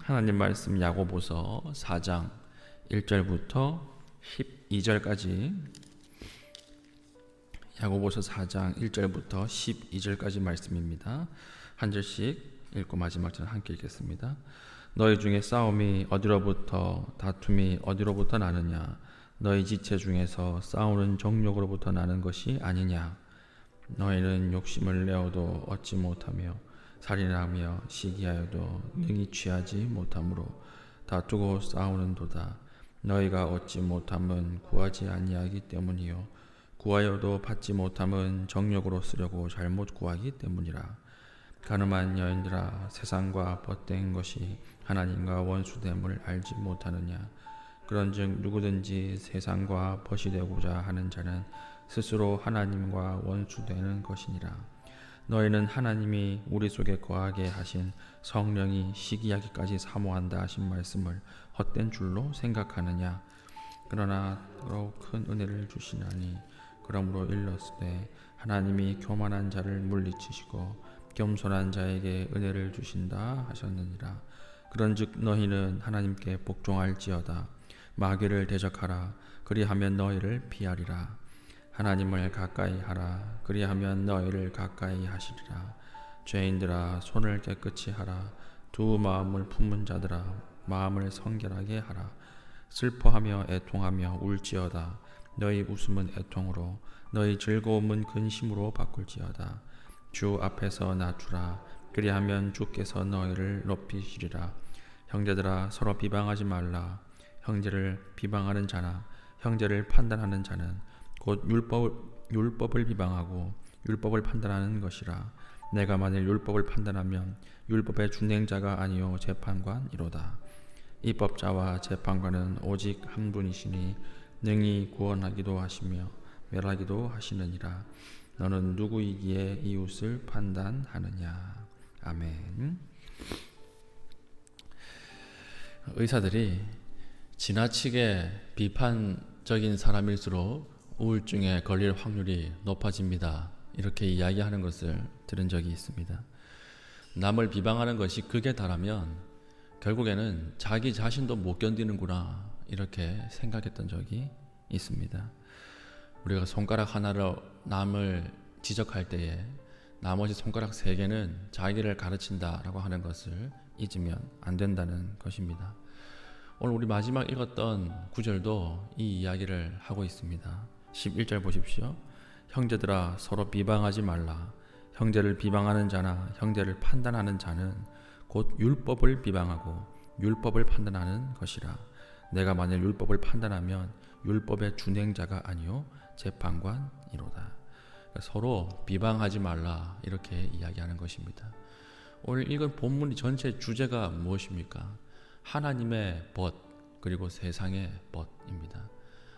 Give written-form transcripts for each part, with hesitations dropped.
하나님 말씀 야고보서 4장 1절부터 12절까지 야고보서 4장 1절부터 12절까지 말씀입니다. 한 절씩 읽고 마지막 절은 함께 읽겠습니다. 너희 중에 싸움이 어디로부터 다툼이 어디로부터 나느냐? 너희 지체 중에서 싸우는 정욕으로부터 나는 것이 아니냐? 너희는 욕심을 내어도 얻지 못하며 살인하며 시기하여도 능히 취하지 못하므로 다투고 싸우는도다. 너희가 얻지 못함은 구하지 아니하기 때문이요 구하여도 받지 못함은 정욕으로 쓰려고 잘못 구하기 때문이라. 가늠한 여인들아, 세상과 벗된 것이 하나님과 원수됨을 알지 못하느냐? 그런즉 누구든지 세상과 벗이 되고자 하는 자는 스스로 하나님과 원수되는 것이니라. 너희는 하나님이 우리 속에 거하게 하신 성령이 시기하기까지 사모한다 하신 말씀을 헛된 줄로 생각하느냐? 그러나 더욱 큰 은혜를 주시나니 그러므로 일렀으되 하나님이 교만한 자를 물리치시고 겸손한 자에게 은혜를 주신다 하셨느니라. 그런즉 너희는 하나님께 복종할지어다. 마귀를 대적하라. 그리하면 너희를 피하리라. 하나님을 가까이 하라. 그리하면 너희를 가까이 하시리라. 죄인들아, 손을 깨끗이 하라. 두 마음을 품은 자들아, 마음을 성결하게 하라. 슬퍼하며 애통하며 울지어다. 너희 웃음은 애통으로, 너희 즐거움은 근심으로 바꿀지어다. 주 앞에서 낮추라. 그리하면 주께서 너희를 높이시리라. 형제들아, 서로 비방하지 말라. 형제를 비방하는 자나 형제를 판단하는 자는 곧 율법을 비방하고 율법을 판단하는 것이라. 내가 만일 율법을 판단하면 율법의 준행자가 아니요 재판관이로다. 입법자와 재판관은 오직 한 분이시니 능히 구원하기도 하시며 멸하기도 하시느니라. 너는 누구이기에 이웃을 판단하느냐? 아멘. 의사들이 지나치게 비판적인 사람일수록 우울증에 걸릴 확률이 높아집니다. 이렇게 이야기하는 것을 들은 적이 있습니다. 남을 비방하는 것이 극에 달하면 결국에는 자기 자신도 못 견디는구나 이렇게 생각했던 적이 있습니다. 우리가 손가락 하나로 남을 지적할 때에 나머지 손가락 3개는 자기를 가르친다라고 하는 것을 잊으면 안 된다는 것입니다. 오늘 우리 마지막 읽었던 구절도 이 이야기를 하고 있습니다. 11절 보십시오. 형제들아, 서로 비방하지 말라. 형제를 비방하는 자나 형제를 판단하는 자는 곧 율법을 비방하고 율법을 판단하는 것이라. 내가 만일 율법을 판단하면 율법의 준행자가 아니요 재판관이로다. 그러니까 서로 비방하지 말라 이렇게 이야기하는 것입니다. 오늘 읽은 본문 전체 주제가 무엇입니까? 하나님의 벗 그리고 세상의 벗입니다.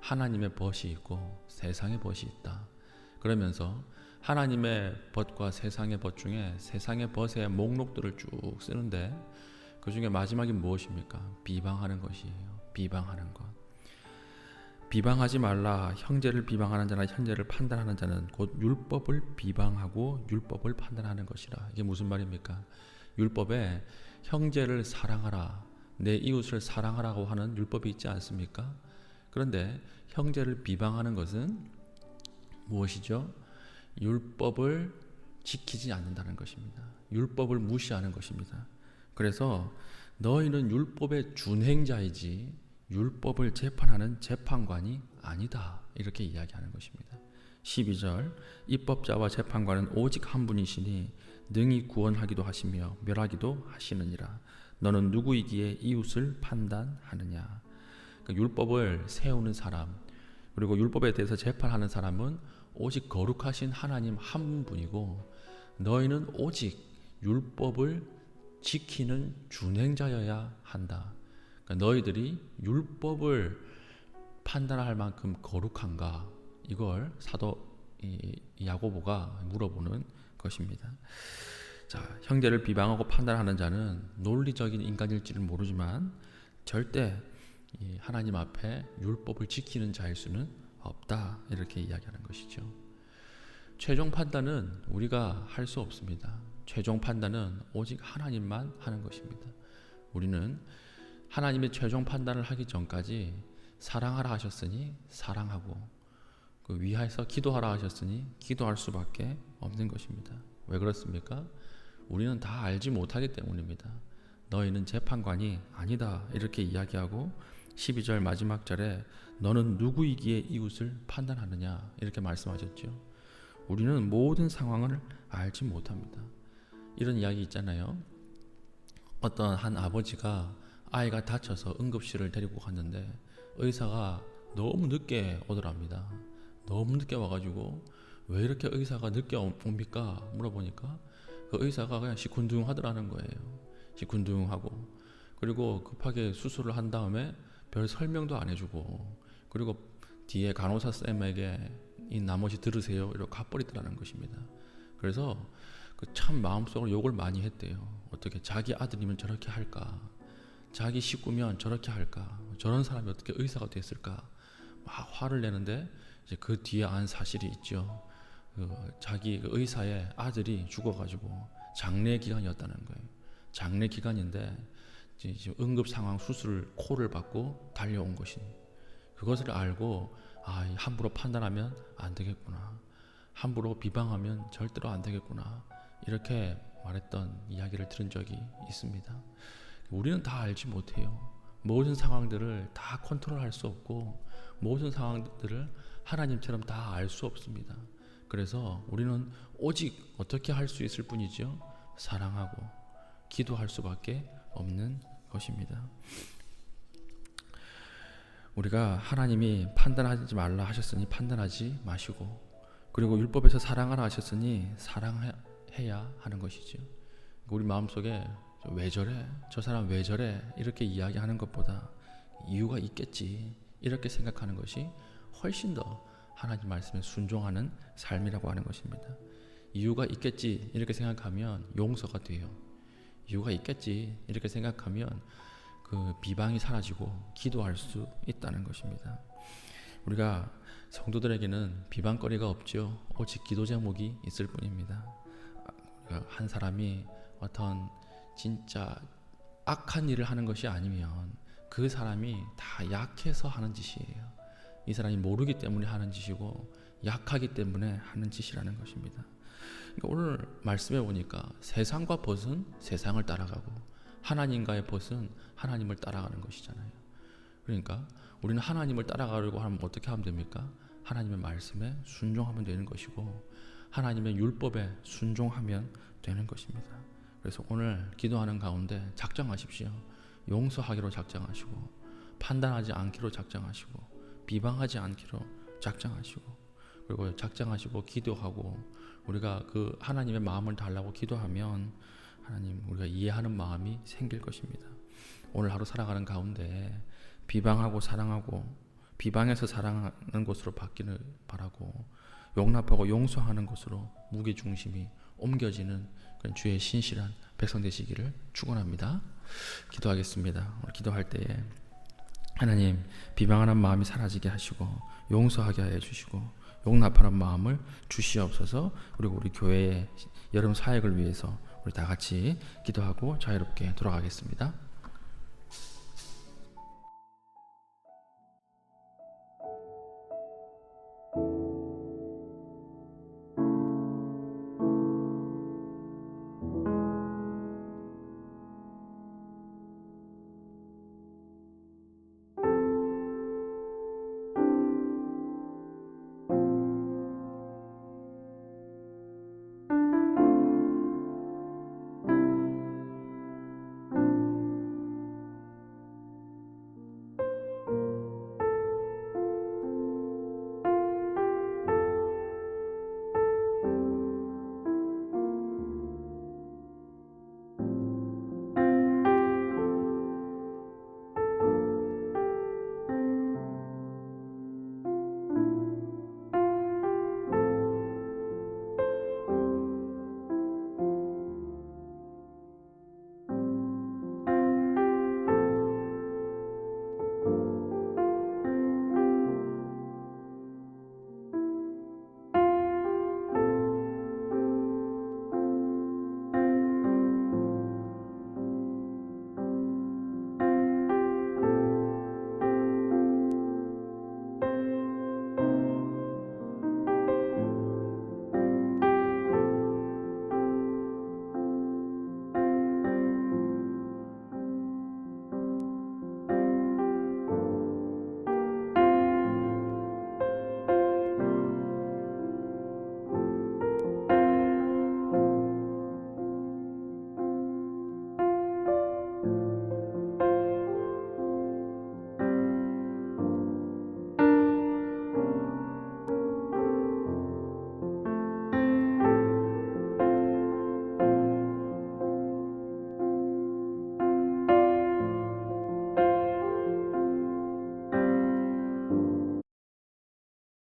하나님의 벗이 있고 세상의 벗이 있다. 그러면서 하나님의 벗과 세상의 벗 중에 세상의 벗의 목록들을 쭉 쓰는데 그 중에 마지막이 무엇입니까? 비방하는 것이에요. 비방하는 것. 비방하지 말라. 형제를 비방하는 자나 형제를 판단하는 자는 곧 율법을 비방하고 율법을 판단하는 것이라. 이게 무슨 말입니까? 율법에 형제를 사랑하라, 내 이웃을 사랑하라고 하는 율법이 있지 않습니까? 그런데 형제를 비방하는 것은 무엇이죠? 율법을 지키지 않는다는 것입니다. 율법을 무시하는 것입니다. 그래서 너희는 율법의 준행자이지 율법을 재판하는 재판관이 아니다. 이렇게 이야기하는 것입니다. 12절 입법자와 재판관은 오직 한 분이시니 능히 구원하기도 하시며 멸하기도 하시느니라. 너는 누구이기에 이웃을 판단하느냐? 그러니까 율법을 세우는 사람 그리고 율법에 대해서 재판하는 사람은 오직 거룩하신 하나님 한 분이고 너희는 오직 율법을 지키는 준행자여야 한다. 그러니까 너희들이 율법을 판단할 만큼 거룩한가? 이걸 사도 야고보가 물어보는 것입니다. 자, 형제를 비방하고 판단하는 자는 논리적인 인간일지는 모르지만 절대 하나님 앞에 율법을 지키는 자일 수는 없다. 이렇게 이야기하는 것이죠. 최종 판단은 우리가 할 수 없습니다. 최종 판단은 오직 하나님만 하는 것입니다. 우리는 하나님의 최종 판단을 하기 전까지 사랑하라 하셨으니 사랑하고 그 위하여서 기도하라 하셨으니 기도할 수밖에 없는 것입니다. 왜 그렇습니까? 우리는 다 알지 못하기 때문입니다. 너희는 재판관이 아니다 이렇게 이야기하고 12절 마지막 절에 너는 누구이기에 이웃을 판단하느냐 이렇게 말씀하셨죠. 우리는 모든 상황을 알지 못합니다. 이런 이야기 있잖아요. 어떤 한 아버지가 아이가 다쳐서 응급실을 데리고 갔는데 의사가 너무 늦게 오더랍니다. 너무 늦게 와가지고 왜 이렇게 의사가 늦게 옵니까? 물어보니까 그 의사가 그냥 시큰둥하더라는 거예요. 시큰둥하고 그리고 급하게 수술을 한 다음에 별 설명도 안 해주고 그리고 뒤에 간호사 쌤에게 이 나머지 들으세요 이러고 가버리더라는 것입니다. 그래서 그 참 마음속으로 욕을 많이 했대요. 어떻게 자기 아들이면 저렇게 할까? 자기 식구면 저렇게 할까? 저런 사람이 어떻게 의사가 됐을까? 막 화를 내는데 이제 그 뒤에 안 사실이 있죠. 자기 그 의사의 아들이 죽어가지고 장례 기간이었다는 거예요. 장례 기간인데 지금 응급 상황 수술 콜을 받고 달려온 것이 그것을 알고 함부로 판단하면 안 되겠구나. 함부로 비방하면 절대로 안 되겠구나. 이렇게 말했던 이야기를 들은 적이 있습니다. 우리는 다 알지 못해요. 모든 상황들을 다 컨트롤할 수 없고 모든 상황들을 하나님처럼 다 알 수 없습니다. 그래서 우리는 오직 어떻게 할 수 있을 뿐이죠. 사랑하고 기도할 수밖에 없는 것입니다. 우리가 하나님이 판단하지 말라 하셨으니 판단하지 마시고 그리고 율법에서 사랑하라 하셨으니 사랑해야 하는 것이죠. 우리 마음속에 왜 저래? 저 사람 왜 저래? 이렇게 이야기하는 것보다 이유가 있겠지 이렇게 생각하는 것이 훨씬 더 하나님 말씀에 순종하는 삶이라고 하는 것입니다. 이유가 있겠지 이렇게 생각하면 용서가 돼요. 이유가 있겠지 이렇게 생각하면 그 비방이 사라지고 기도할 수 있다는 것입니다. 우리가 성도들에게는 비방거리가 없죠. 오직 기도 제목이 있을 뿐입니다. 한 사람이 어떤 진짜 악한 일을 하는 것이 아니면 그 사람이 다 약해서 하는 짓이에요. 이 사람이 모르기 때문에 하는 짓이고 약하기 때문에 하는 짓이라는 것입니다. 그러니까 오늘 말씀해 보니까 세상과 벗은 세상을 따라가고 하나님과의 벗은 하나님을 따라가는 것이잖아요. 그러니까 우리는 하나님을 따라가려고 하면 어떻게 하면 됩니까? 하나님의 말씀에 순종하면 되는 것이고 하나님의 율법에 순종하면 되는 것입니다. 그래서 오늘 기도하는 가운데 작정하십시오. 용서하기로 작정하시고 판단하지 않기로 작정하시고 비방하지 않기로 작정하시고 그리고 작정하시고 기도하고 우리가 그 하나님의 마음을 달라고 기도하면 하나님 우리가 이해하는 마음이 생길 것입니다. 오늘 하루 살아가는 가운데 비방하고 사랑하고 비방해서 사랑하는 것으로 바뀌는 바라고 용납하고 용서하는 것으로 무게중심이 옮겨지는 그런 주의 신실한 백성 되시기를 축원합니다. 기도하겠습니다. 오늘 기도할 때에 하나님 비방하는 마음이 사라지게 하시고 용서하게 하여 주시고 용납하는 마음을 주시옵소서. 그리고 우리 교회의 여름 사역을 위해서 우리 다 같이 기도하고 자유롭게 돌아가겠습니다.